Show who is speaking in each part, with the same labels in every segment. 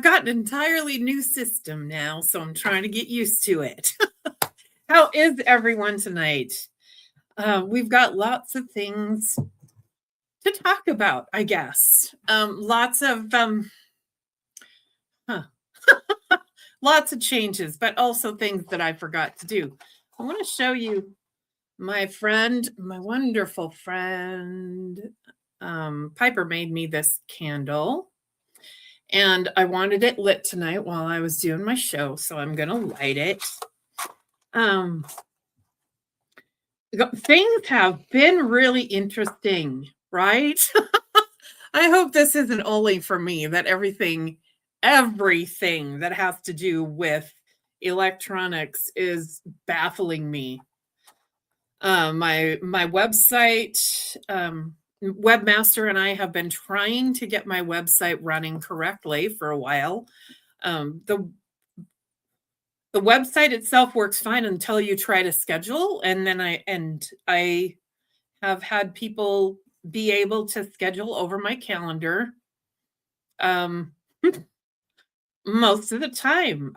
Speaker 1: I've got an entirely new system now, so I'm trying to get used to it. How is everyone tonight? We've got lots of things to talk about, I guess. Lots of lots of changes, but also things that I forgot to do. I want to show you my friend, my wonderful friend. Piper made me this candle, and I wanted it lit tonight while I was doing my show, so I'm going to light it. Things have been really interesting, right? I hope this isn't only for me, that everything that has to do with electronics is baffling me. My website, Webmaster and I have been trying to get my website running correctly for a while. The website itself works fine until you try to schedule, and then I have had people be able to schedule over my calendar. Most of the time,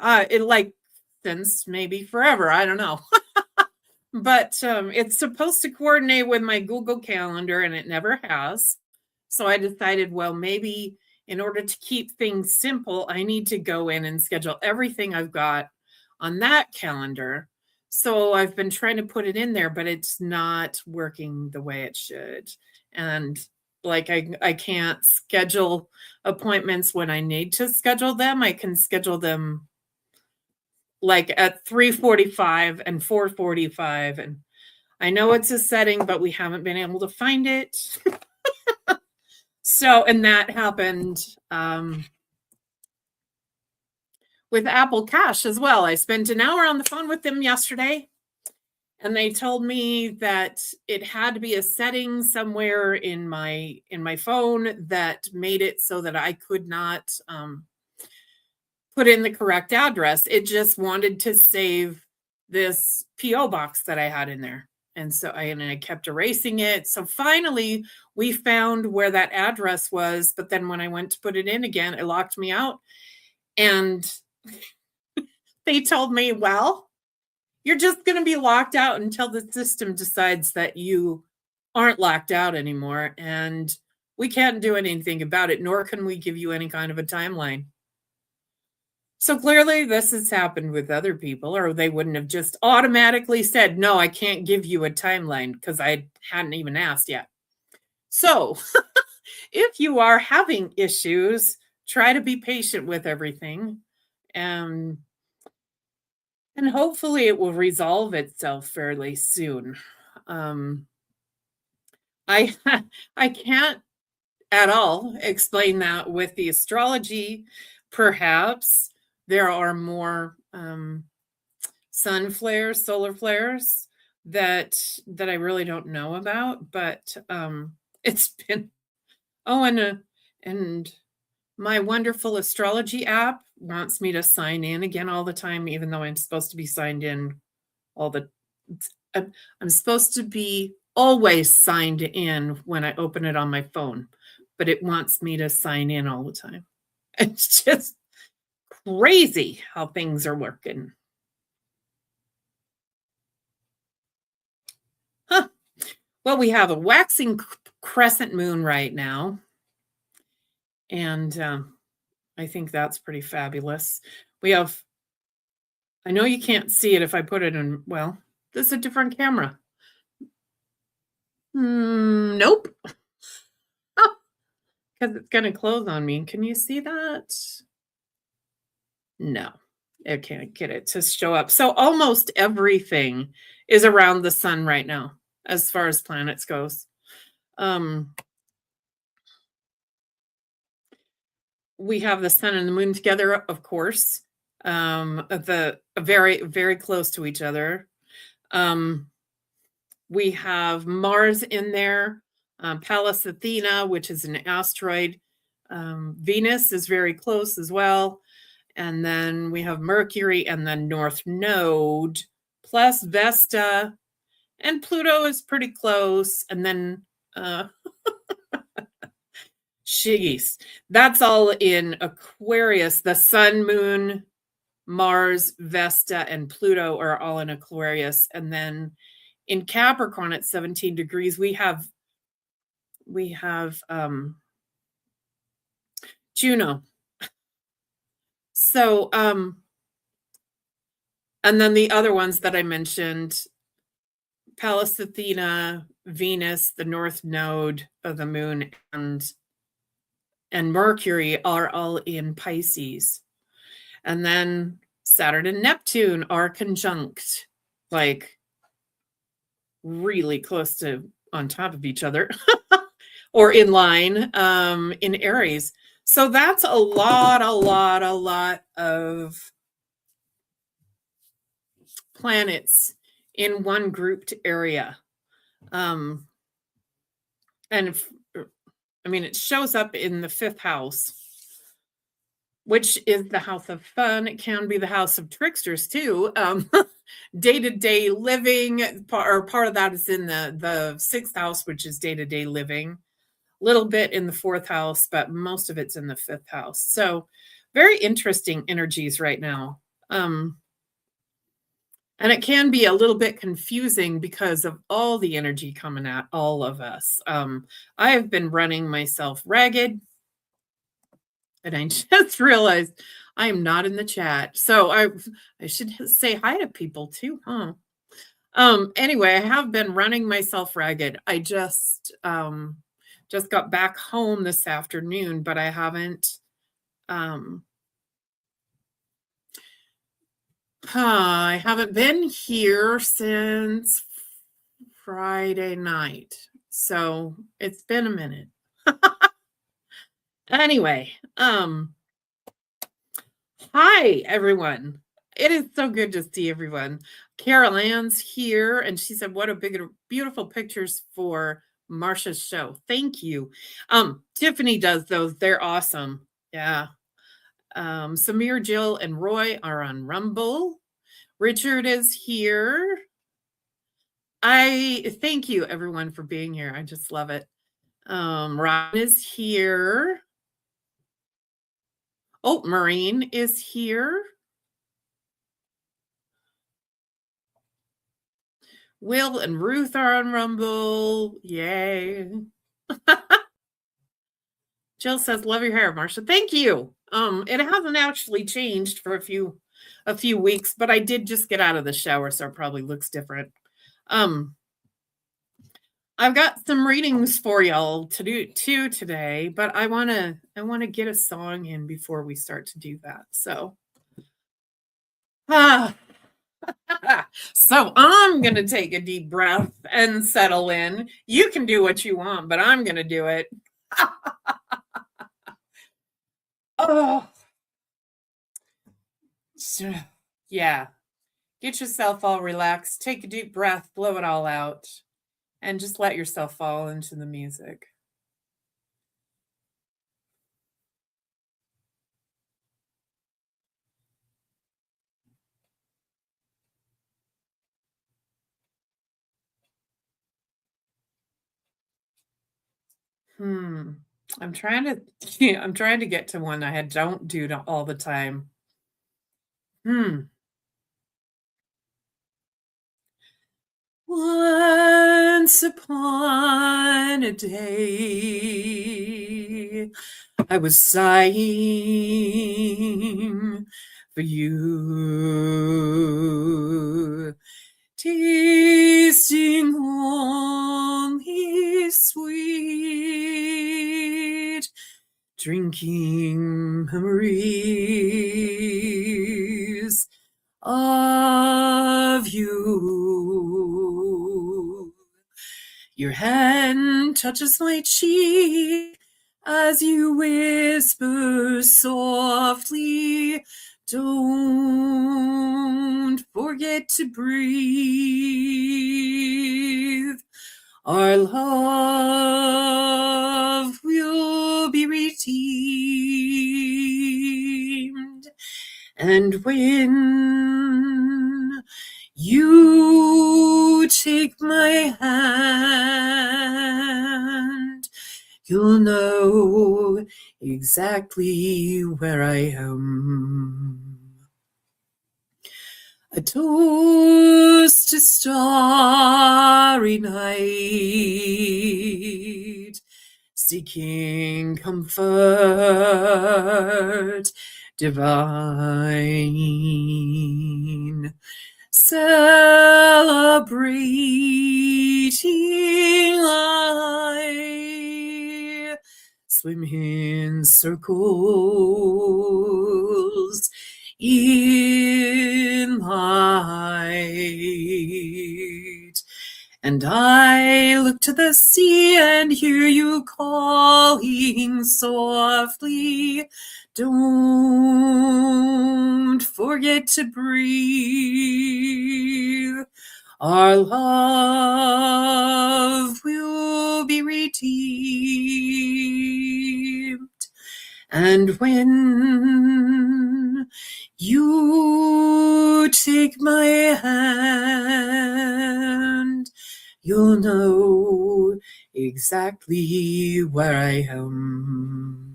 Speaker 1: since maybe forever, I don't know. But it's supposed to coordinate with my Google Calendar, and it never has. So I decided, well, maybe in order to keep things simple, I need to go in and schedule everything I've got on that calendar. So I've been trying to put it in there, but it's not working the way it should. And I can't schedule appointments when I need to schedule them. I can schedule them at 3:45 and 4:45. And I know it's a setting, but we haven't been able to find it. And that happened with Apple Cash as well. I spent an hour on the phone with them yesterday, and they told me that it had to be a setting somewhere in my phone that made it so that I could not put in the correct address. It just wanted to save this PO box that I had in there. And so I kept erasing it. So finally we found where that address was, but then when I went to put it in again, it locked me out. And they told me, well, you're just going to be locked out until the system decides that you aren't locked out anymore. And we can't do anything about it, nor can we give you any kind of a timeline. So clearly this has happened with other people, or they wouldn't have just automatically said, no, I can't give you a timeline, because I hadn't even asked yet. So if you are having issues, try to be patient with everything. And hopefully it will resolve itself fairly soon. I can't at all explain that with the astrology. Perhaps there are more sun flares, solar flares that I really don't know about, but it's been, and my wonderful astrology app wants me to sign in again all the time, even though I'm supposed to be signed in I'm supposed to be always signed in when I open it on my phone, but it wants me to sign in all the time. It's just crazy how things are working. Well, we have a waxing crescent moon right now. And I think that's pretty fabulous. I know you can't see it if I put it in, well, this is a different camera. Nope. Because it's going to close on me. Can you see that? No, I can't get it to show up. So almost everything is around the sun right now, as far as planets goes. We have the sun and the moon together, of course, very, very close to each other. We have Mars in there, Pallas Athena, which is an asteroid. Venus is very close as well. And then we have Mercury and the North Node, plus Vesta, and Pluto is pretty close. And then Jeez. That's all in Aquarius. The Sun, Moon, Mars, Vesta, and Pluto are all in Aquarius. And then in Capricorn at 17 degrees, we have Juno. So, and then the other ones that I mentioned, Pallas Athena, Venus, the North Node of the Moon, and Mercury are all in Pisces. And then Saturn and Neptune are conjunct, like really close to on top of each other or in line in Aries. So that's a lot of planets in one grouped area. And I mean, it shows up in the 5th house, which is the house of fun. It can be the house of tricksters too. Day-to-day living, or part of that is in the 6th house, which is day-to-day living. A little bit in the 4th house, but most of it's in the 5th house. So very interesting energies right now. And it can be a little bit confusing because of all the energy coming at all of us. I have been running myself ragged. And I just realized I am not in the chat. So I should say hi to people too, huh? Anyway, I have been running myself ragged. I just got back home this afternoon, but I haven't been here since Friday night. So it's been a minute. Anyway, hi everyone. It is so good to see everyone. Carol Ann's here, and she said, what a beautiful pictures for Marcia's show. Thank you. Tiffany does those. They're awesome. Yeah. Samir, Jill, and Roy are on Rumble. Richard is here. I thank you everyone for being here. I just love it. Ron is here. Oh, Maureen is here. Will and Ruth are on Rumble. Yay. Jill says, love your hair, Marcia. Thank you. It hasn't actually changed for a few weeks, but I did just get out of the shower, so it probably looks different. I've got some readings for y'all to do too today, but I want to get a song in before we start to do that. So so I'm going to take a deep breath and settle in. You can do what you want, but I'm going to do it. Oh. Yeah. Get yourself all relaxed. Take a deep breath, blow it all out, and just let yourself fall into the music. I'm trying to get to one I don't do all the time. Once upon a day, I was sighing for you, tasting only sweet, drinking memories of you. Your hand touches my cheek as you whisper softly, don't forget to breathe. Our love will be redeemed. And when you take my hand, you'll know exactly where I am. A toast to starry night, seeking comfort divine, celebrating I swim in circles in light, and I look to the sea and hear you calling softly. Don't forget to breathe. Our love will be redeemed. And when you take my hand, you'll know exactly where I am.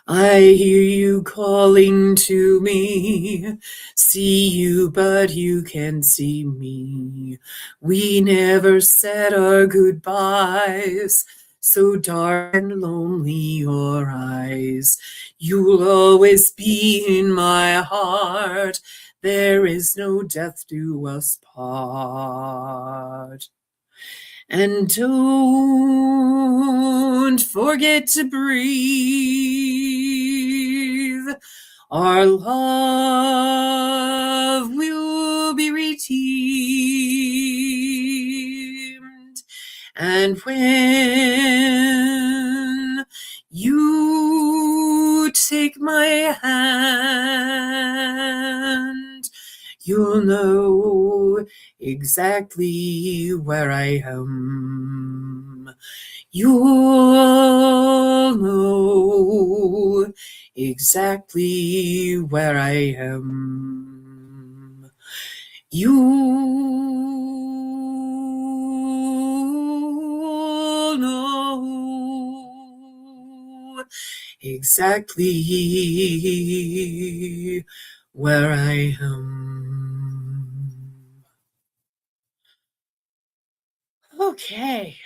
Speaker 1: I hear you calling to me, see you but you can't see me. We never said our goodbyes, so dark and lonely your eyes. You'll always be in my heart, there is no death do us part. And don't forget to breathe. Our love will be redeemed. And when you take my hand, you'll know exactly where I am. You'll know exactly where I am. You'll know exactly where I am. Okay.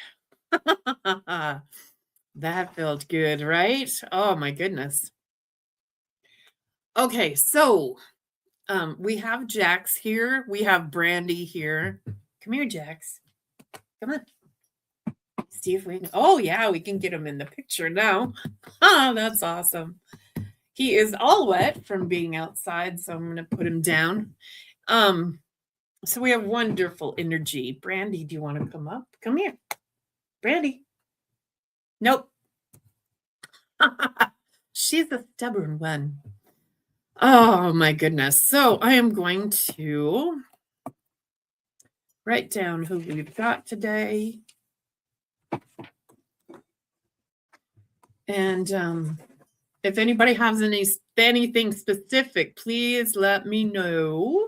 Speaker 1: That felt good, right? Oh my goodness. Okay, so we have Jax here. We have Brandy here. Come here, Jax. Come on. See if we can. Oh, yeah, we can get him in the picture now. Oh, that's awesome. He is all wet from being outside, so I'm going to put him down. So we have wonderful energy. Brandy, do you want to come up? Come here. Brandy. Nope. She's a stubborn one. Oh, my goodness. So I am going to write down who we've got today. And if anybody has anything specific, please let me know.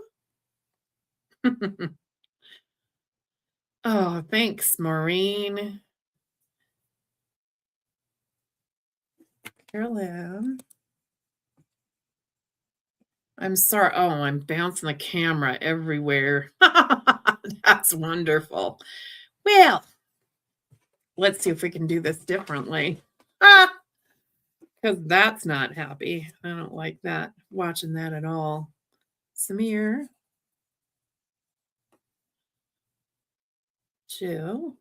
Speaker 1: Oh, thanks, Maureen. Carolyn. I'm sorry. Oh, I'm bouncing the camera everywhere. That's wonderful. Well, let's see if we can do this differently. Because that's not happy. I don't like that, watching that at all. Samir. Jill.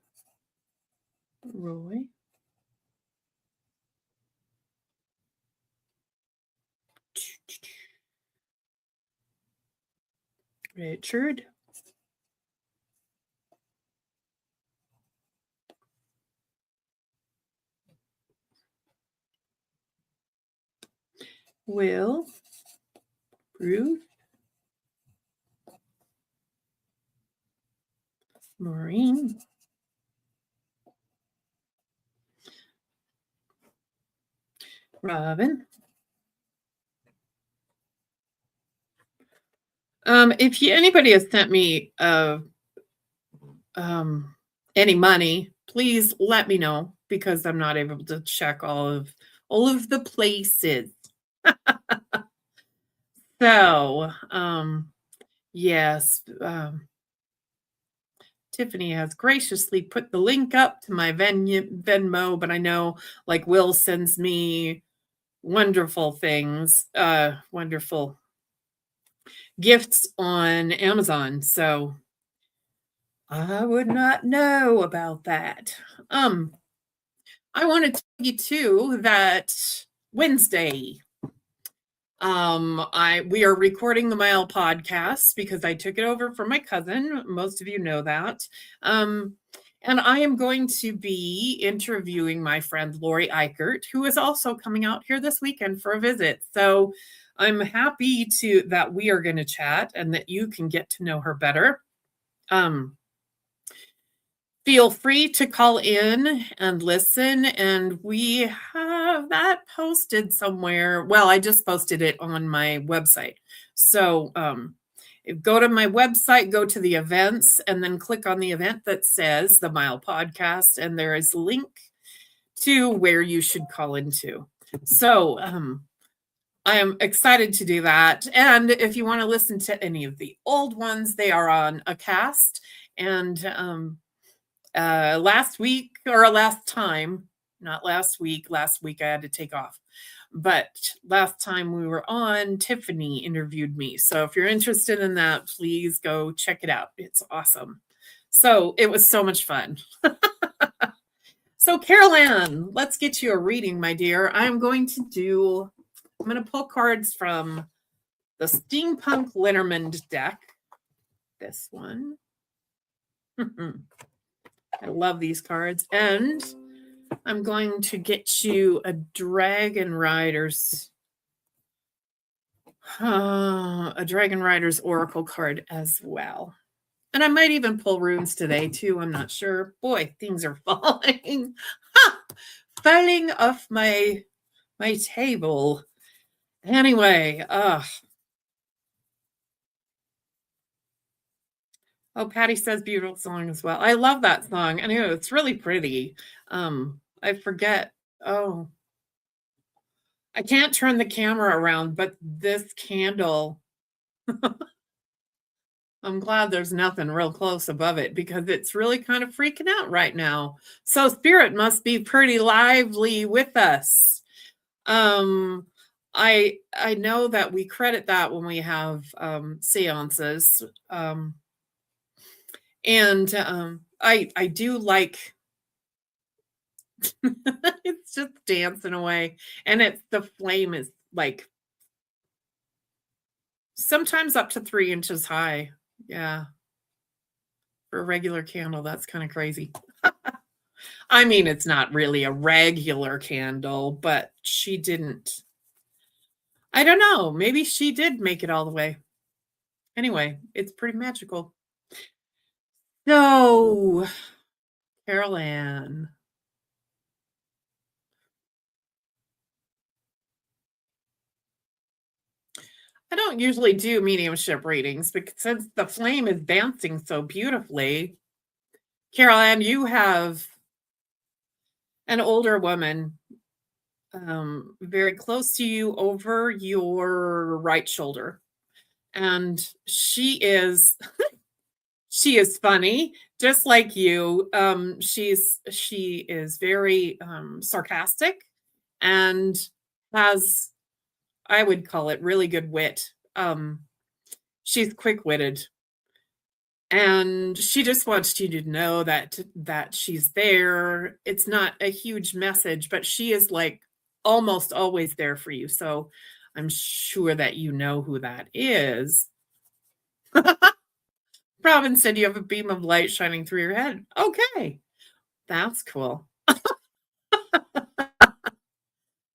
Speaker 1: Roy. Richard. Will. Ruth. Maureen. Robin. If anybody has sent me any money, please let me know, because I'm not able to check all of all of the places. So, yes, Tiffany has graciously put the link up to my Venmo, but I know like Will sends me wonderful things, wonderful gifts on Amazon. So I would not know about that. I want to tell you too that Wednesday, we are recording the Mile podcast because I took it over from my cousin. Most of you know that. And I am going to be interviewing my friend Lori Eichert, who is also coming out here this weekend for a visit. So I'm happy that we are going to chat and that you can get to know her better. Feel free to call in and listen, and we have that posted somewhere. Well, I just posted it on my website. So go to my website, go to the events, and then click on the event that says the Mile Podcast, and there is a link to where you should call into. So I am excited to do that. And if you want to listen to any of the old ones, they are on a cast. And last week I had to take off, but last time we were on, Tiffany interviewed me. So if you're interested in that, please go check it out. It's awesome. So it was so much fun. So Carol Ann, let's get you a reading, my dear. I'm going to pull cards from the Steampunk Lenormand deck. This one. I love these cards. And I'm going to get you a Dragon Riders Oracle card as well. And I might even pull runes today too. I'm not sure. Boy, things are falling. Falling off my table. Anyway, oh, Patty says beautiful song as well. I love that song. I know it's really pretty. I forget. Oh, I can't turn the camera around, but this candle, I'm glad there's nothing real close above it because it's really kind of freaking out right now. So spirit must be pretty lively with us. I know that we credit that when we have seances. And I do like it's just dancing away, and the flame is like sometimes up to 3 inches high. Yeah, for a regular candle, that's kind of crazy. I mean, it's not really a regular candle, but she didn't. I don't know. Maybe she did make it all the way. Anyway, it's pretty magical. So, Carol Ann. I don't usually do mediumship readings because since the flame is dancing so beautifully, Carol Ann, you have an older woman very close to you over your right shoulder. And she is funny, just like you. She is very sarcastic and has, I would call it, really good wit. She's quick-witted, and she just wants you to know that she's there. It's not a huge message, but she is like almost always there for you. So I'm sure that you know who that is. Robin said you have a beam of light shining through your head. Okay, that's cool.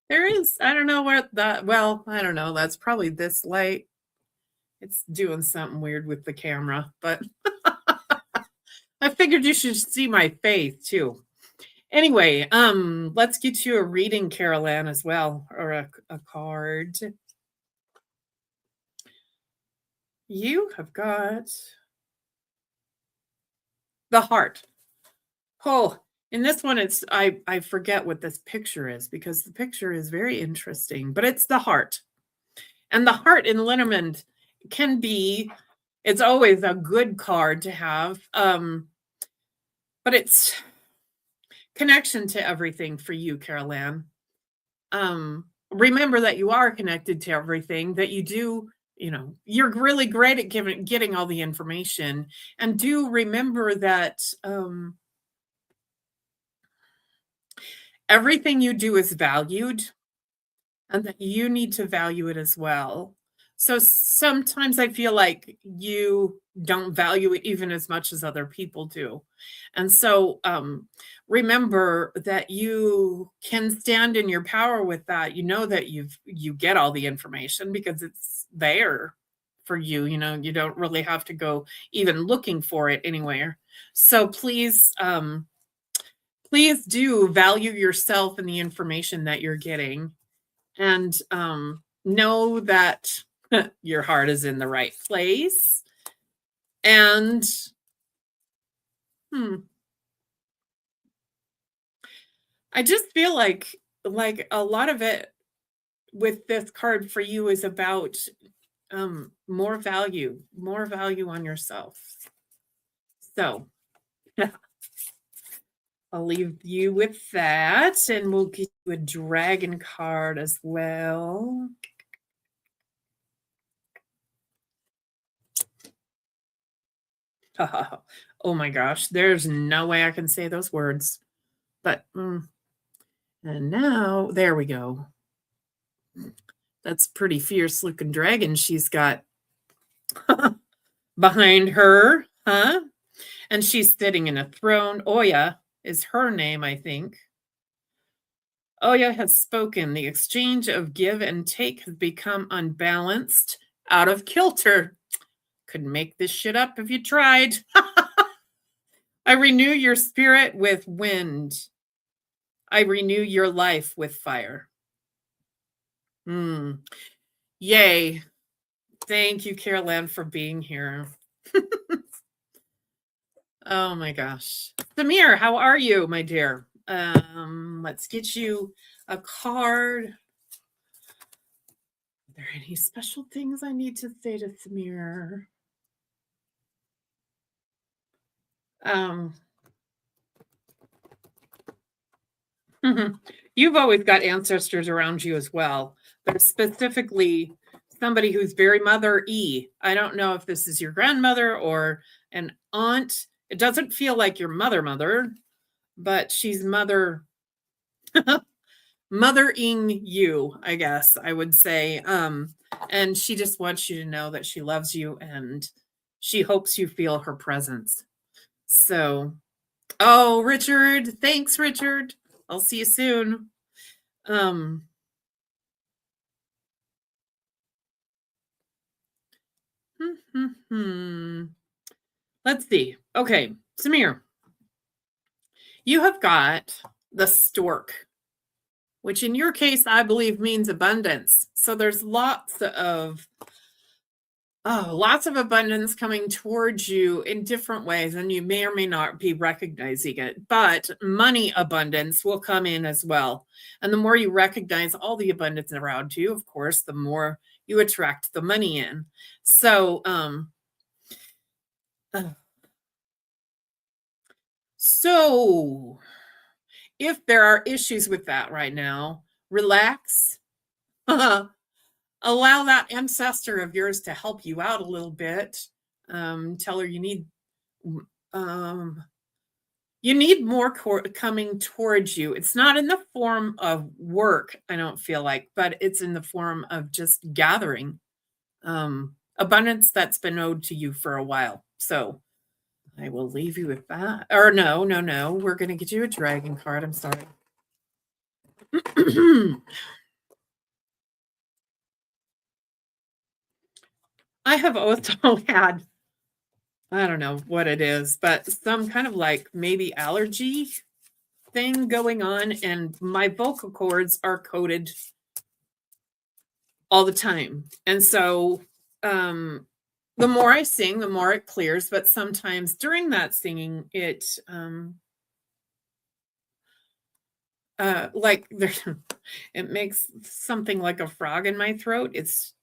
Speaker 1: There is, I don't know where that, well, I don't know. That's probably this light. It's doing something weird with the camera, but I figured you should see my face too. Anyway, let's get you a reading, Carol Ann, as well, or a card. You have got the heart. Oh, In this one, I forget what this picture is because the picture is very interesting, but it's the heart. And the heart in Lenormand can be, it's always a good card to have. But it's connection to everything for you, Carol Ann. Remember that you are connected to everything, that you do, you're really great at getting all the information. And do remember that everything you do is valued and that you need to value it as well. So sometimes I feel like you don't value it even as much as other people do. And so remember that you can stand in your power with that. You know that you get all the information because it's there for you. You don't really have to go even looking for it anywhere. So please do value yourself and the information that you're getting. And know that your heart is in the right place. And I just feel like a lot of it with this card for you is about more value on yourself. So I'll leave you with that, and we'll get you a dragon card as well. Oh my gosh, there's no way I can say those words. But and now there we go. That's pretty fierce looking dragon she's got behind her, huh? And she's sitting in a throne. Oya is her name, I think. Oya has spoken. The exchange of give and take has become unbalanced, out of kilter. Couldn't make this shit up if you tried. I renew your spirit with wind. I renew your life with fire. Yay. Thank you, Carol Ann, for being here. Oh my gosh. Samir, how are you, my dear? Let's get you a card. Are there any special things I need to say to Samir? You've always got ancestors around you as well, but specifically somebody who's very mother-y. I don't know if this is your grandmother or an aunt. It doesn't feel like your mother, but she's mothering you, I guess I would say. And she just wants you to know that she loves you and she hopes you feel her presence. So, oh, Richard, thanks, Richard. I'll see you soon. Let's see. Okay, Samir, you have got the stork, which in your case, I believe means abundance. So there's lots of abundance coming towards you in different ways, and you may or may not be recognizing it, but money abundance will come in as well. And the more you recognize all the abundance around you, of course, the more you attract the money in. So, if there are issues with that right now, relax. Allow that ancestor of yours to help you out a little bit. Tell her you need more coming towards you. It's not in the form of work, I don't feel like, but it's in the form of just gathering abundance that's been owed to you for a while. So I will leave you with that. Or no. We're going to get you a dragon card. I'm sorry. I have also had, I don't know what it is, but some kind of like maybe allergy thing going on, and my vocal cords are coated all the time. And so the more I sing, the more it clears, but sometimes during that singing, it like there, it makes something like a frog in my throat. It's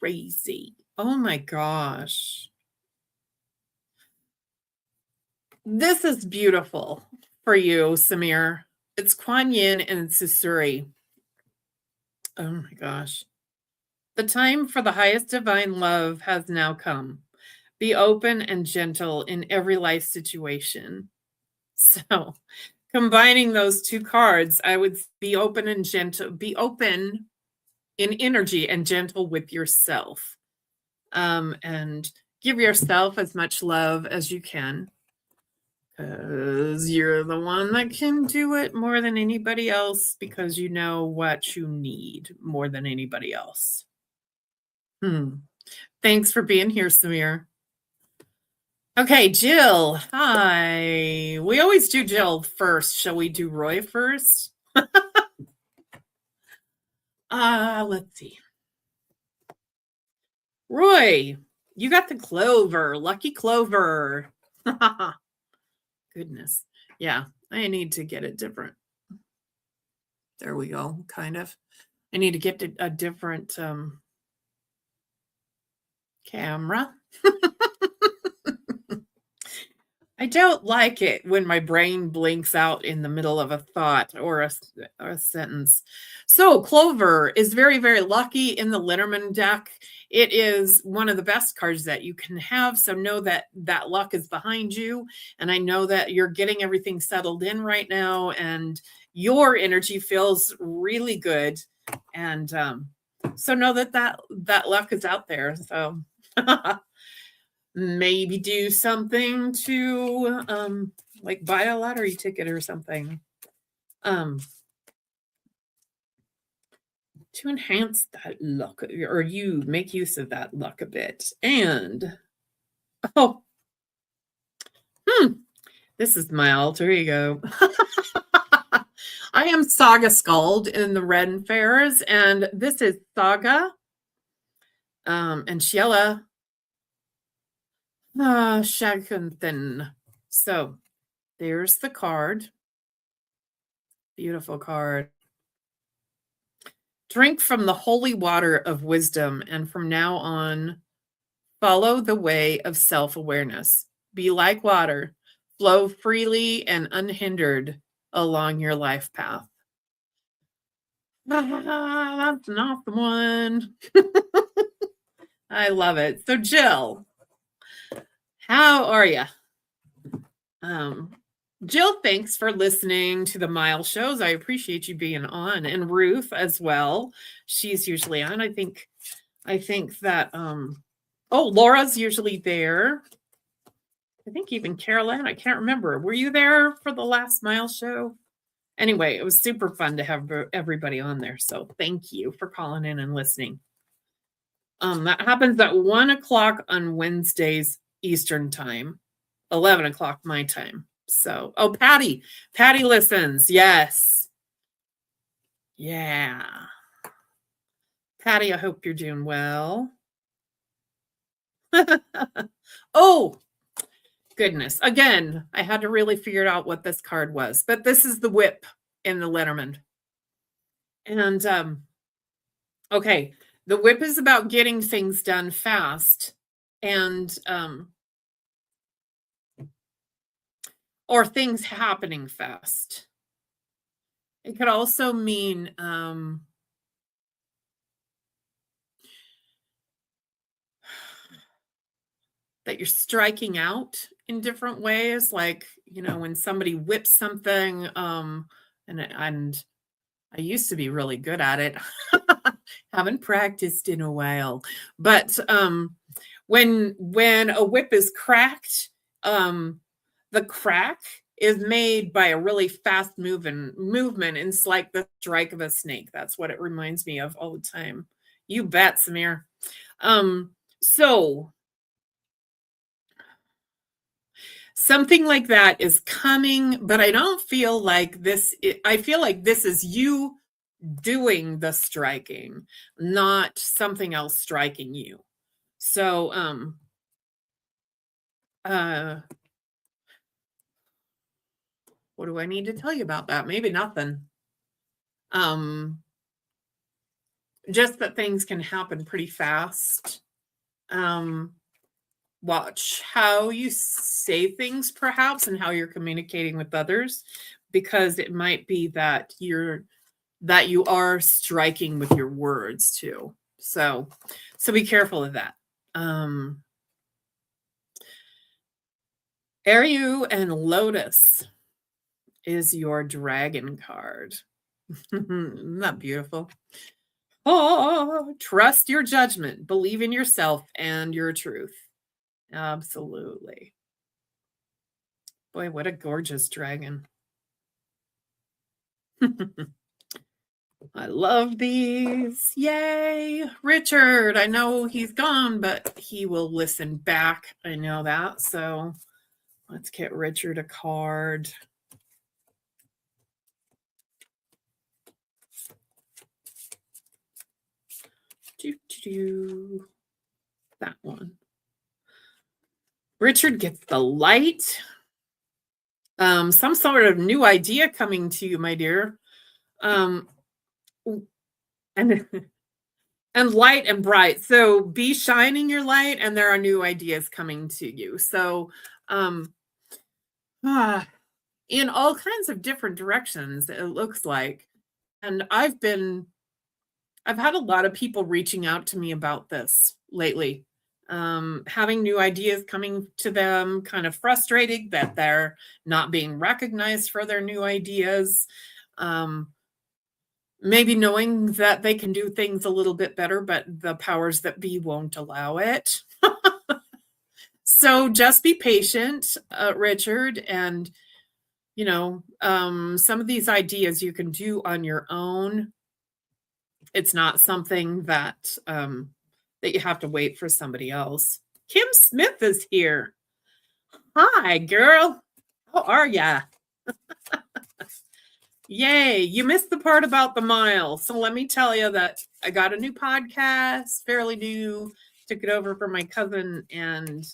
Speaker 1: crazy. Oh my gosh. This is beautiful for you, Samir. It's Kuan Yin and it's Susuri. Oh my gosh. The time for the highest divine love has now come. Be open and gentle in every life situation. So, combining those two cards, I would be open and gentle, be open in energy and gentle with yourself. And give yourself as much love as you can, because you're the one that can do it more than anybody else, because you know what you need more than anybody else. Thanks for being here, Samir. Okay, Jill. Hi. We always do Jill first. Shall we do Roy first? Let's see. Roy, you got the clover. Lucky clover. Goodness. Yeah, I need to get it different. There we go, kind of. I need to get a different camera. I don't like it when my brain blinks out in the middle of a thought or a sentence. So Clover is very, very lucky in the Letterman deck. It is one of the best cards that you can have. So know that that luck is behind you. And I know that you're getting everything settled in right now. And your energy feels really good. And so know that luck is out there. So maybe do something to like buy a lottery ticket or something to enhance that luck, or you make use of that luck a bit. And this is my alter ego. I am Saga Skald in the Ren Fairs, and this is Saga and Shiela Shakunthin. So there's the card. Beautiful card. Drink from the holy water of wisdom, and from now on, follow the way of self-awareness. Be like water, flow freely and unhindered along your life path. That's not the one. I love it. So Jill, how are you? Jill, thanks for listening to the Mile shows. I appreciate you being on, and Ruth as well. She's usually on. I think that Laura's usually there. I think even Caroline, I can't remember. Were you there for the last Mile show? Anyway, it was super fun to have everybody on there. So thank you for calling in and listening. That happens at 1:00 on Wednesdays Eastern time, 11:00 my time. So, Patty listens. Yes. Yeah. Patty, I hope you're doing well. Oh, goodness. Again, I had to really figure out what this card was, but this is the whip in the Letterman. And, okay, the whip is about getting things done fast and, or things happening fast. It could also mean, that you're striking out in different ways, like, when somebody whips something, and I used to be really good at it. Haven't practiced in a while, but when a whip is cracked, the crack is made by a really fast movement. It's like the strike of a snake. That's what it reminds me of all the time. You bet, Samir. So something like that is coming, but I don't feel like this. I feel like this is you doing the striking, not something else striking you. So, What do I need to tell you about that? Maybe nothing. Just that things can happen pretty fast. Watch how you say things, perhaps, and how you're communicating with others, because it might be that you are striking with your words too. So be careful of that. Ariu and Lotus is your dragon card. Isn't that beautiful? Oh, trust your judgment, believe in yourself and your truth. Absolutely. Boy, what a gorgeous dragon. I love these. Yay. Richard, I know he's gone, but he will listen back. I know that. So let's get Richard a card. That one. Richard gets the light. Some sort of new idea coming to you, my dear. And light and bright. So be shining your light, and there are new ideas coming to you. So in all kinds of different directions, it looks like. And I've had a lot of people reaching out to me about this lately. Having new ideas coming to them, kind of frustrated that they're not being recognized for their new ideas. Maybe knowing that they can do things a little bit better, but the powers that be won't allow it. So just be patient, Richard. And, some of these ideas you can do on your own. It's not something that you have to wait for somebody else. Kim Smith is here. Hi, girl. How are ya? Yay. You missed the part about the mile. So let me tell you that I got a new podcast, fairly new. Took it over from my cousin, and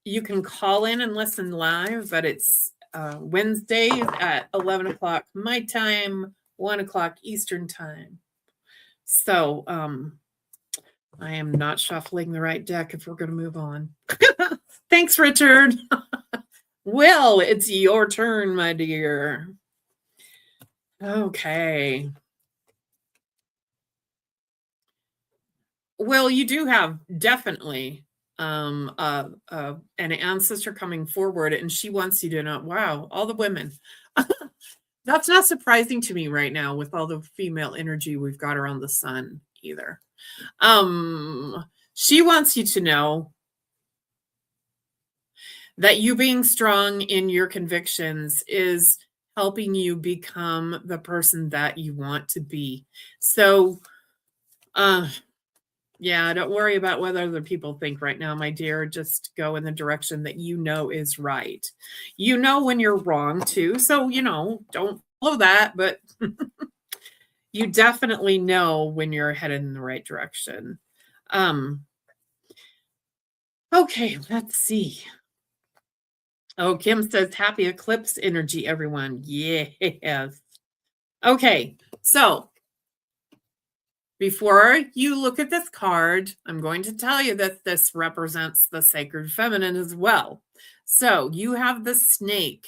Speaker 1: you can call in and listen live, but it's Wednesdays at 11 o'clock my time, 1 o'clock Eastern time. So I am not shuffling the right deck if we're going to move on. Thanks, Richard. Will, it's your turn, my dear. Okay. Well, you do have definitely an ancestor coming forward, and she wants you to know, wow, all the women. That's not surprising to me right now with all the female energy we've got around the sun either. She wants you to know that you being strong in your convictions is helping you become the person that you want to be. So, yeah, don't worry about what other people think right now, my dear. Just go in the direction that you know is right. You know when you're wrong too. So, don't follow that, but you definitely know when you're headed in the right direction. Okay, let's see. Oh, Kim says happy eclipse energy, everyone. Yes. Okay, so before you look at this card, I'm going to tell you that this represents the sacred feminine as well. So you have the snake,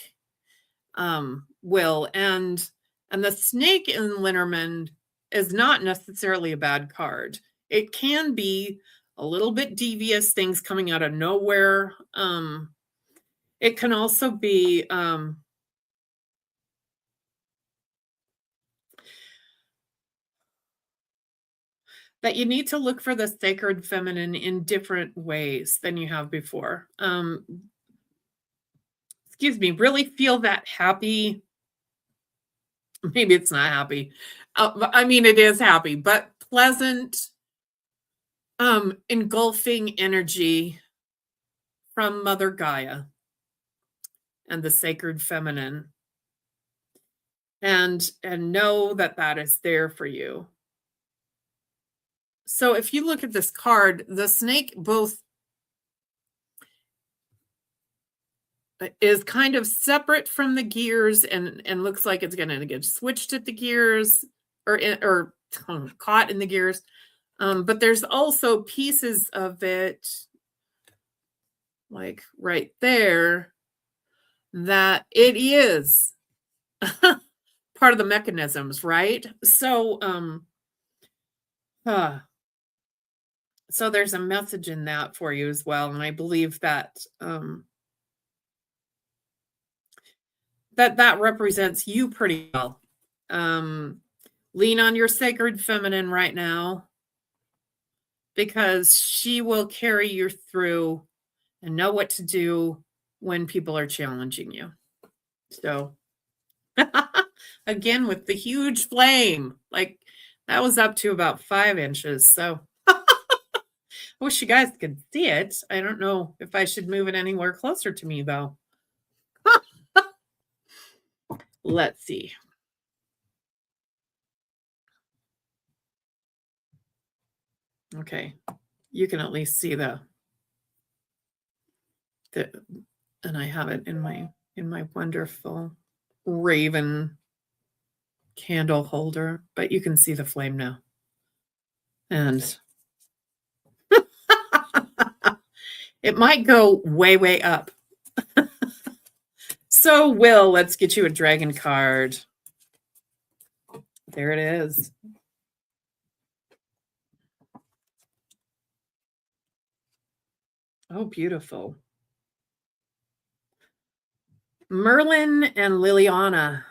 Speaker 1: Will, and the snake in Lenormand is not necessarily a bad card. It can be a little bit devious, things coming out of nowhere. It can also be that you need to look for the sacred feminine in different ways than you have before. Excuse me, really feel that happy. Maybe it's not happy. I mean, it is happy, but pleasant, engulfing energy from Mother Gaia and the sacred feminine. And know that that is there for you. So if you look at this card, the snake both is kind of separate from the gears and looks like it's going to get switched at the gears or caught in the gears. But there's also pieces of it, like right there, that it is part of the mechanisms, right? So, so there's a message in that for you as well, and I believe that that represents you pretty well. Lean on your sacred feminine right now, because she will carry you through and know what to do when people are challenging you. So again, with the huge flame, like that was up to about 5 inches. So I wish you guys could see it. I don't know if I should move it anywhere closer to me though. Let's see. Okay. You can at least see the and I have it in my wonderful raven candle holder, but you can see the flame now. And it might go way, way up. So, Will, let's get you a dragon card. There it is. Oh, beautiful. Merlin and Liliana.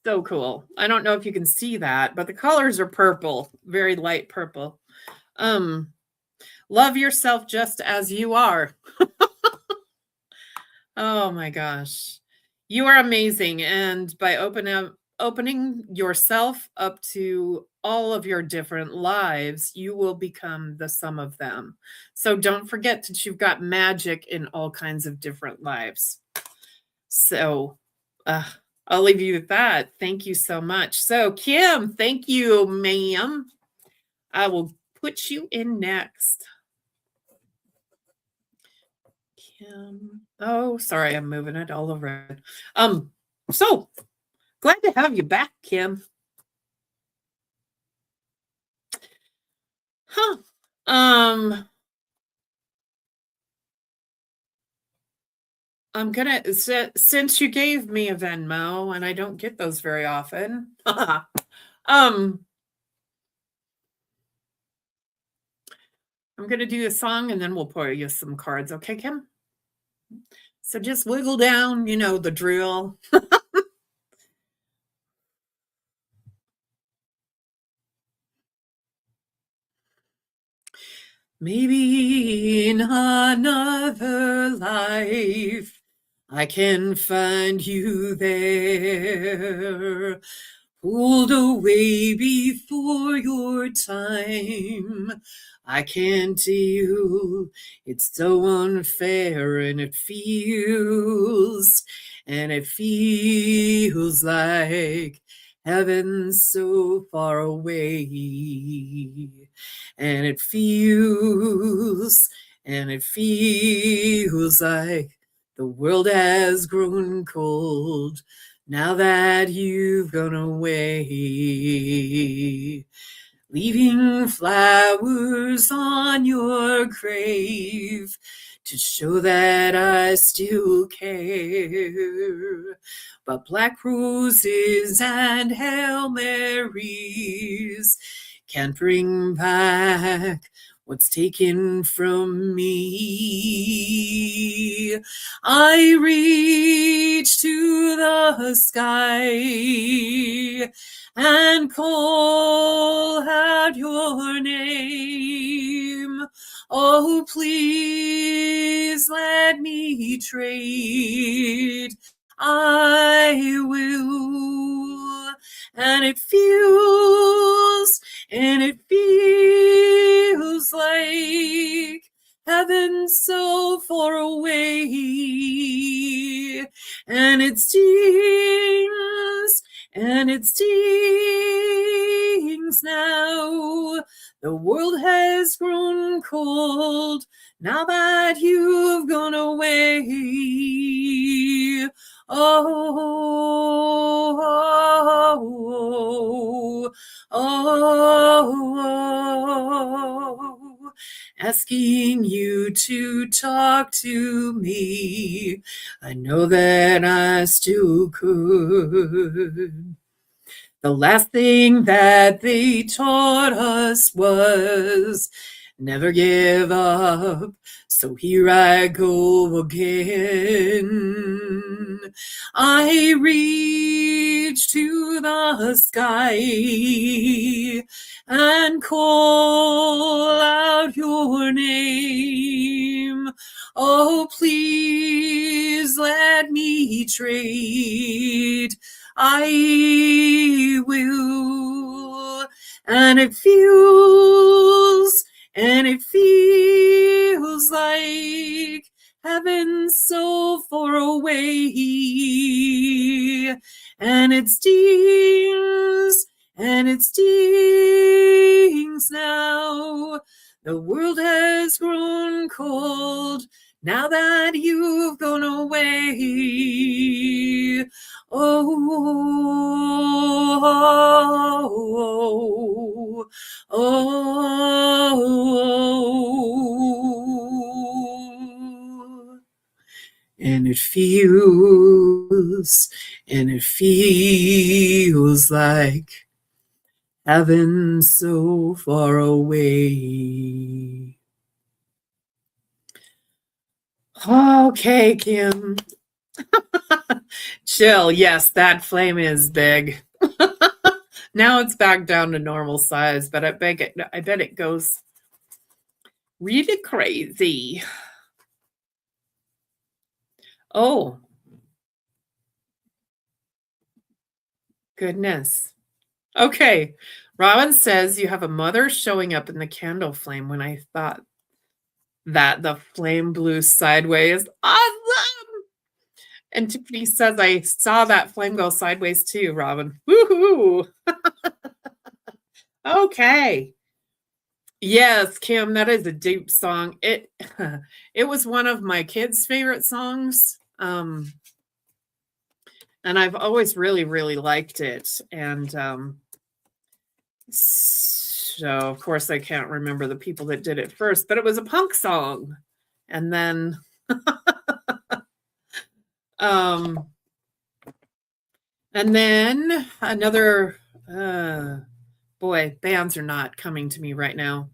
Speaker 1: So cool. I don't know if you can see that, but the colors are purple, very light purple. Love yourself just as you are. Oh my gosh. You are amazing. And by opening yourself up to all of your different lives, you will become the sum of them. So don't forget that you've got magic in all kinds of different lives. So I'll leave you with that. Thank you so much. So Kim, thank you, ma'am. I will put you in next. Kim. Oh, sorry, I'm moving it all over. So glad to have you back, Kim. Huh. I'm gonna, since you gave me a Venmo, and I don't get those very often. I'm gonna do a song and then we'll pour you some cards, okay, Kim? So just wiggle down, you know the drill. Maybe in another life I can find you there, pulled away before your time. I can't deal, it's so unfair, and it feels like heaven's so far away. And it feels like the world has grown cold now that you've gone away, leaving flowers on your grave to show that I still care. But black roses and Hail Marys can't bring back what's taken from me. I reach to the sky and call out your name. Oh, please let me trade. I will. And it feels like heaven's so far away. And it stings now The world has grown cold now that you've gone away. Oh, oh, oh, oh, asking you to talk to me. I know that I still could. The last thing that they taught us was never give up. So here I go again. I reach to the sky and call out your name. Oh, please let me trade. I will. And it feels like heaven so far away. And it stings now. The world has grown cold now that you've gone away. Oh, oh, oh. And it feels like heaven so far away. Okay, Kim. Chill. Yes, that flame is big. Now it's back down to normal size, but I bet it goes really crazy. Oh, goodness. Okay. Robin says you have a mother showing up in the candle flame when I thought that the flame blew sideways. Awesome. And Tiffany says I saw that flame go sideways too, Robin. Woohoo. Okay. Yes, Kim, that is a deep song. It was one of my kids' favorite songs. And I've always really, really liked it. And so of course I can't remember the people that did it first, but it was a punk song. And then another boy, bands are not coming to me right now.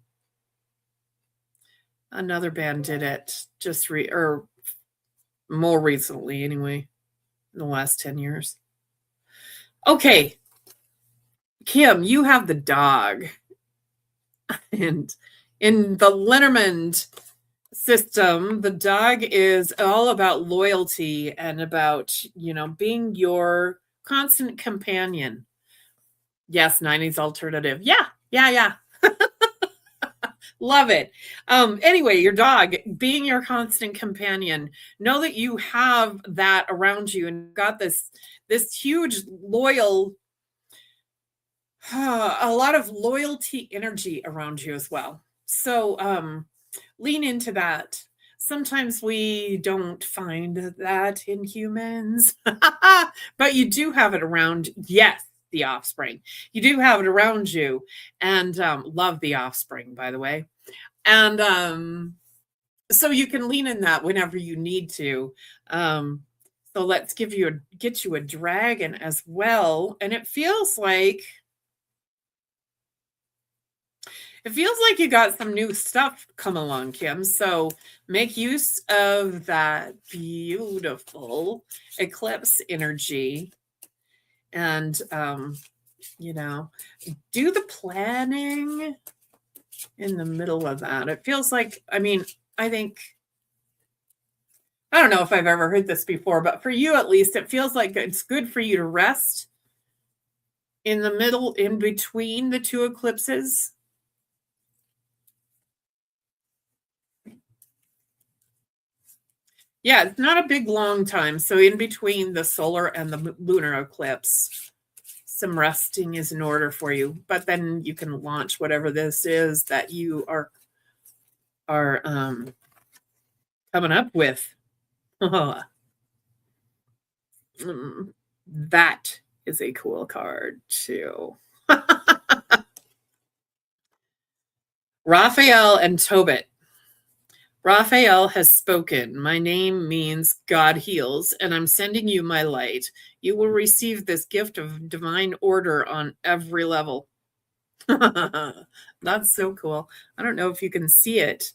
Speaker 1: Another band did it just or more recently anyway, in the last 10 years. Okay. Kim, you have the dog. And in the Lenormand system, the dog is all about loyalty and about, being your constant companion. Yes, 90s alternative. Yeah. Love it. Anyway, your dog being your constant companion. Know that you have that around you and got this huge loyal, a lot of loyalty energy around you as well. So lean into that. Sometimes we don't find that in humans, but you do have it around. Yes, the offspring. You do have it around you, and love the offspring, by the way. And so you can lean in that whenever you need to. So let's get you a dragon as well. And it feels like you got some new stuff come along, Kim. So make use of that beautiful eclipse energy and, do the planning in the middle of that. It feels like, I don't know if I've ever heard this before, but for you at least, it feels like it's good for you to rest in the middle, in between the two eclipses. Yeah, it's not a big long time. So in between the solar and the lunar eclipse. some resting is in order for you, but then you can launch whatever this is that you are coming up with. That is a cool card too. Raphael and Tobit. Raphael has spoken. My name means God heals, and I'm sending you my light. You will receive this gift of divine order on every level. That's so cool. I don't know if you can see it.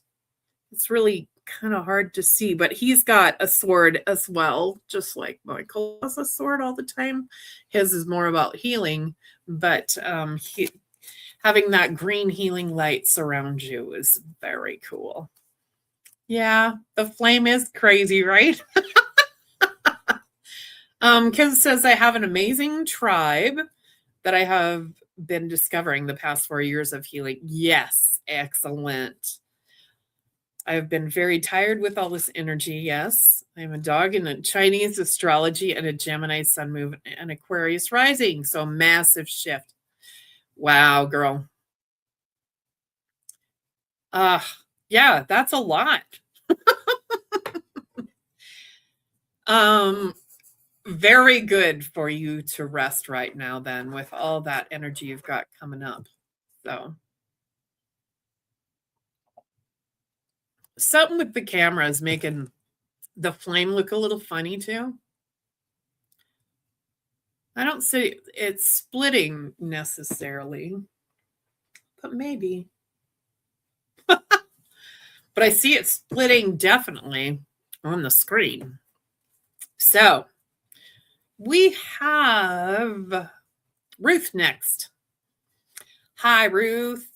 Speaker 1: It's really kind of hard to see, but he's got a sword as well, just like Michael has a sword all the time. His is more about healing, but having that green healing light surround you is very cool. Yeah, the flame is crazy, right? Kim says, I have an amazing tribe that I have been discovering the past 4 years of healing. Yes, excellent. I have been very tired with all this energy. Yes, I'm a dog in a Chinese astrology and a Gemini sun move and Aquarius rising. So massive shift. Wow, girl. Yeah, that's a lot. Very good for you to rest right now then with all that energy you've got coming up. So something with the camera is making the flame look a little funny too. I don't see it's splitting necessarily, but maybe. But I see it splitting definitely on the screen. So we have Ruth next. Hi, Ruth.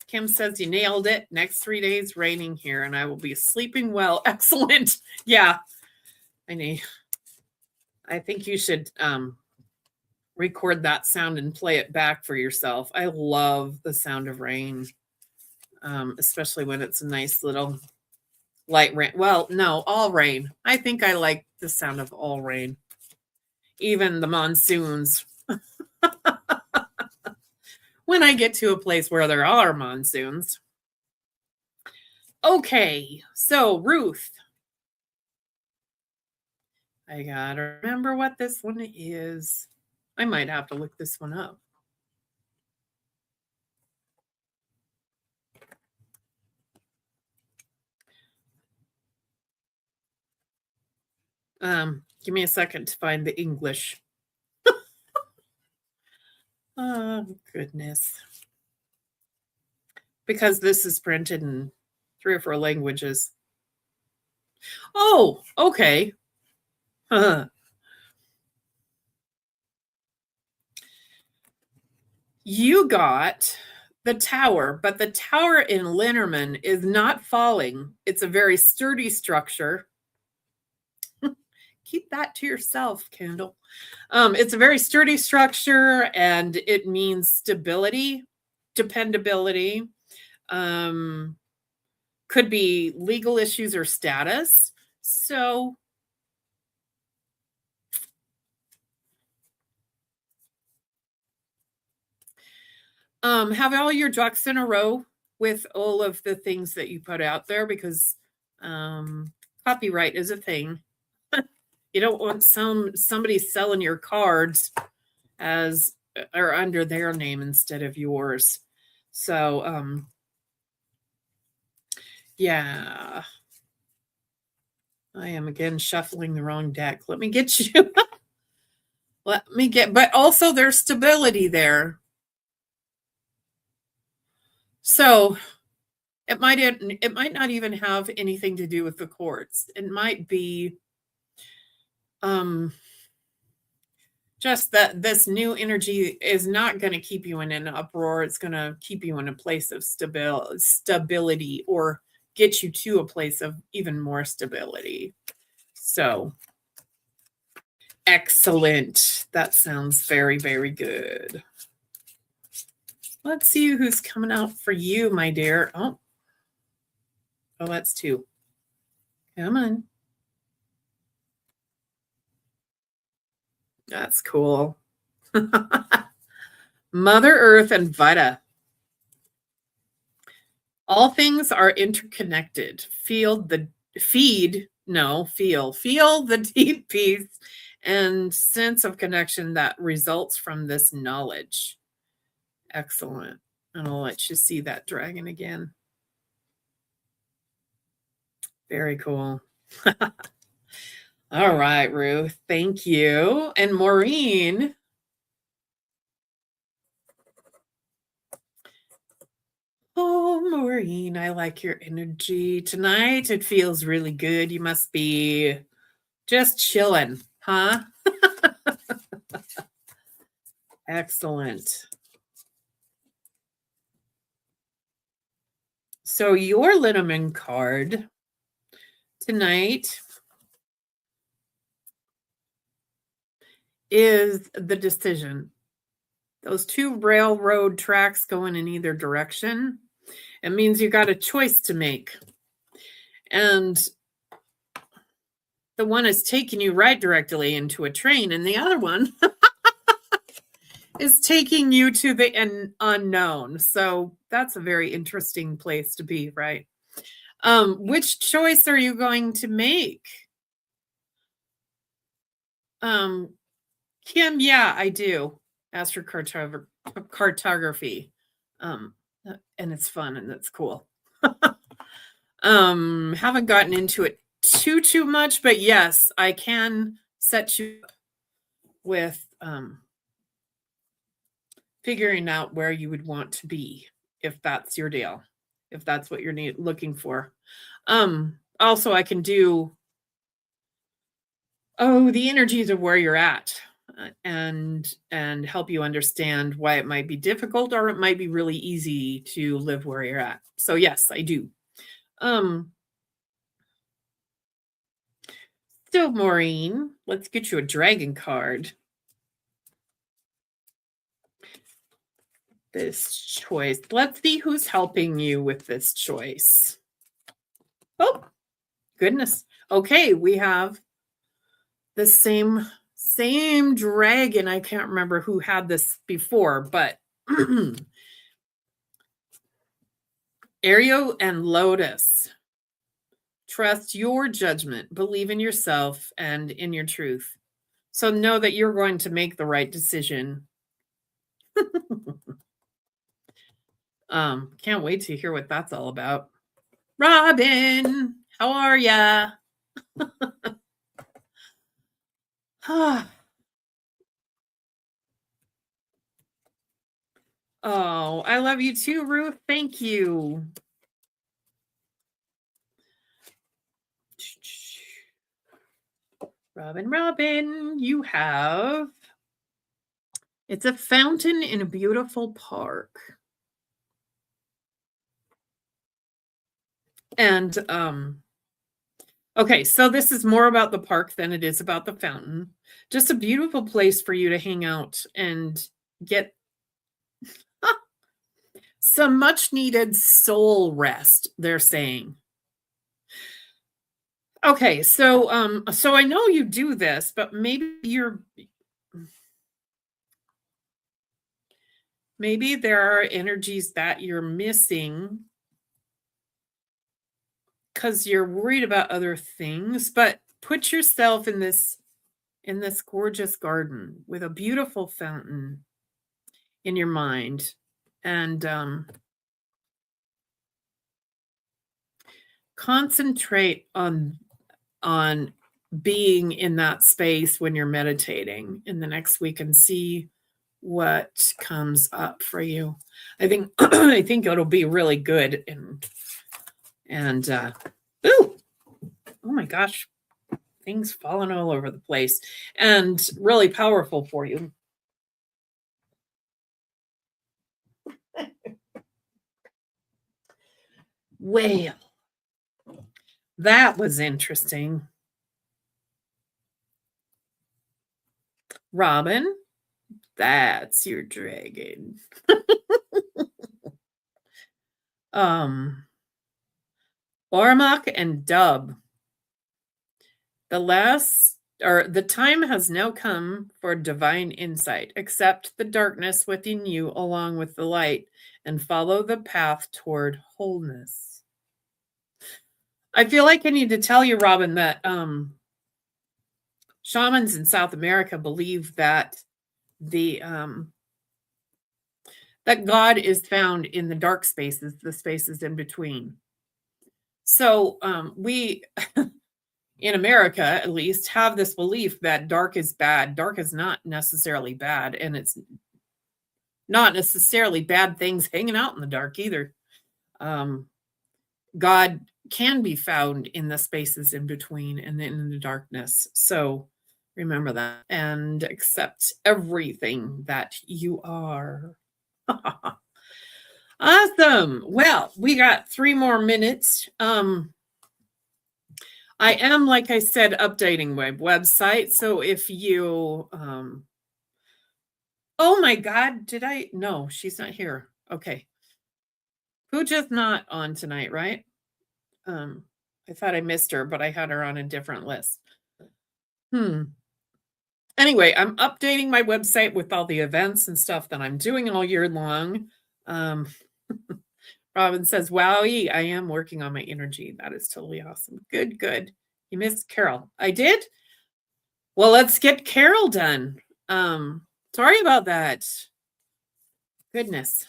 Speaker 1: Kim says you nailed it. Next 3 days raining here, and I will be sleeping well. Excellent. Yeah, I think you should record that sound and play it back for yourself. I love the sound of rain, especially when it's a nice little light rain. Well, no, all rain. I think I like the sound of all rain, even the monsoons. When I get to a place where there are monsoons. Okay, so Ruth. I gotta remember what this one is. I might have to look this one up. Give me a second to find the English. Oh, goodness. Because this is printed in 3 or 4 languages. Oh, okay. You got the tower, but the tower in Linnerman is not falling. It's a very sturdy structure. Keep that to yourself, Kendall. It's a very sturdy structure, and it means stability, dependability. Could be legal issues or status. So have all your ducks in a row with all of the things that you put out there, because copyright is a thing. You don't want somebody selling your cards as or under their name instead of yours. So yeah. I am again shuffling the wrong deck. Let me get you. But also there's stability there. So it might not even have anything to do with the courts. It might be just that this new energy is not going to keep you in an uproar. It's going to keep you in a place of stability, or get you to a place of even more stability. So excellent. That sounds very, very good. Let's see who's coming out for you, my dear. Oh, that's 2. Come on. That's cool. Mother Earth and Vata. All things are interconnected. Feel the deep peace and sense of connection that results from this knowledge. Excellent. And I'll let you see that dragon again. Very cool. All right, Ruth. Thank you. And Maureen. Oh, Maureen, I like your energy tonight. It feels really good. You must be just chilling, huh? Excellent. So your Linneman card tonight is the decision. Those two railroad tracks going in either direction. It means you got a choice to make. And the one is taking you right directly into a train, and the other one is taking you to the unknown. So that's a very interesting place to be, right? Which choice are you going to make? Kim, yeah, I do. Astrocartography. And it's fun and it's cool. Haven't gotten into it too much, but yes, I can set you up with figuring out where you would want to be if that's your deal, if that's what you're looking for. Also, I can do the energies of where you're at and help you understand why it might be difficult or it might be really easy to live where you're at. So yes, I do. So Maureen, let's get you a dragon card. This choice. Let's see who's helping you with this choice. Oh, goodness. Okay, we have the same dragon. I can't remember who had this before, but Ariel and Lotus. Trust your judgment, believe in yourself and in your truth. So know that you're going to make the right decision. Can't wait to hear what that's all about. Robin, how are ya? Oh, I love you too, Ruth. Thank you. Robin, you have... It's a fountain in a beautiful park. And, okay, so this is more about the park than it is about the fountain. Just a beautiful place for you to hang out and get some much needed soul rest, they're saying. Okay, so I know you do this, but maybe there are energies that you're missing because you're worried about other things, but put yourself in this gorgeous garden with a beautiful fountain in your mind, and concentrate on being in that space when you're meditating in the next week and see what comes up for you. I think it'll be really good. And oh my gosh, things falling all over the place and really powerful for you. Well, that was interesting. Robin, that's your dragon. Ormok and Dub. The last the time has now come for divine insight. Accept the darkness within you along with the light and follow the path toward wholeness. I feel like I need to tell you, Robin, that shamans in South America believe that that God is found in the dark spaces, the spaces in between. So we, in America at least, have this belief that dark is bad. Dark is not necessarily bad, and it's not necessarily bad things hanging out in the dark either. God can be found in the spaces in between and in the darkness. So remember that and accept everything that you are. Awesome. Well, we got 3 more minutes. I am, like I said, updating my website. So if you, oh my God, no, she's not here. Okay. Pooja's not on tonight, right? I thought I missed her, but I had her on a different list. Anyway, I'm updating my website with all the events and stuff that I'm doing all year long. Robin says, wowie, I am working on my energy. That is totally awesome. Good, good. You missed Carol. I did? Well, let's get Carol done. Sorry about that. Goodness.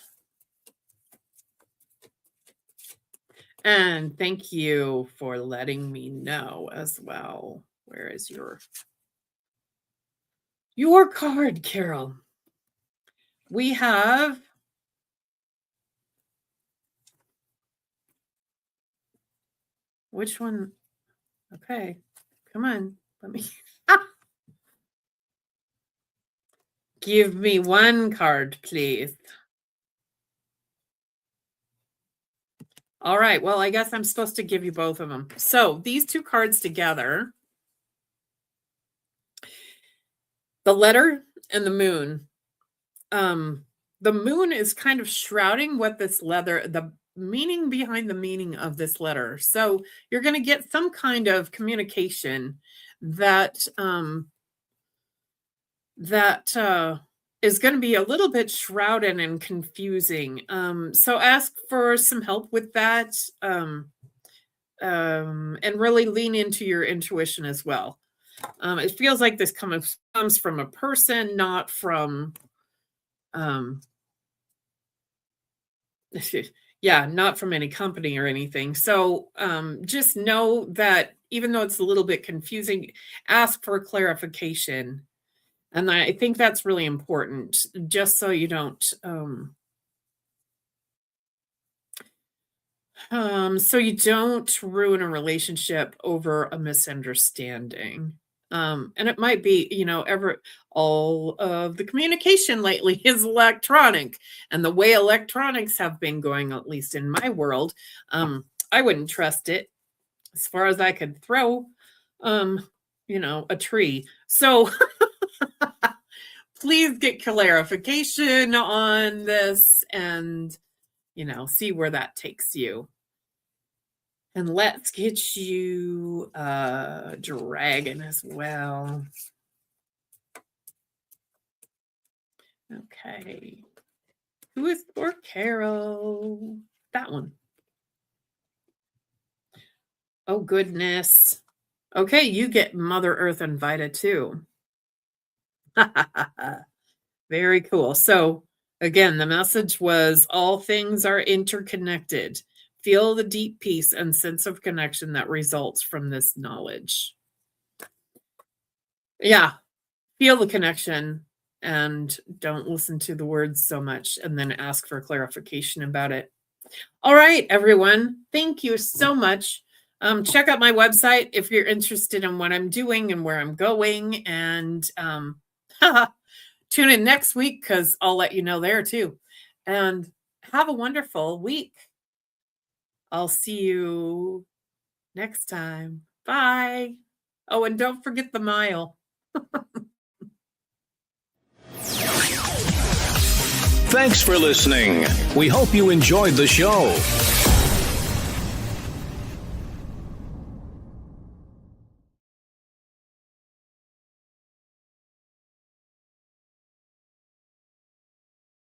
Speaker 1: And thank you for letting me know as well. Where is your card, Carol? We have which one? Okay, come on. Let me give me one card, please. All right. Well, I guess I'm supposed to give you both of them. So these 2 cards together, the letter and the moon. The moon is kind of shrouding what this the meaning behind the meaning of this letter. So you're going to get some kind of communication that is going to be a little bit shrouded and confusing. So ask for some help with that, and really lean into your intuition as well. It feels like this comes from a person, not from, not from any company or anything. So just know that even though it's a little bit confusing, ask for clarification. And I think that's really important, just so you don't, ruin a relationship over a misunderstanding. And it might be, all of the communication lately is electronic, and the way electronics have been going, at least in my world, I wouldn't trust it as far as I could throw, a tree. So please get clarification on this and, see where that takes you. And let's get you a dragon as well. Okay. Who is for Carol? That one. Oh, goodness. Okay, you get Mother Earth and Vita too. Very cool. So again, the message was all things are interconnected. Feel the deep peace and sense of connection that results from this knowledge. Yeah, feel the connection and don't listen to the words so much, and then ask for clarification about it. All right, everyone. Thank you so much. Check out my website if you're interested in what I'm doing and where I'm going. And tune in next week because I'll let you know there too. And have a wonderful week. I'll see you next time. Bye. Oh, and don't forget the mile.
Speaker 2: Thanks for listening. We hope you enjoyed the show.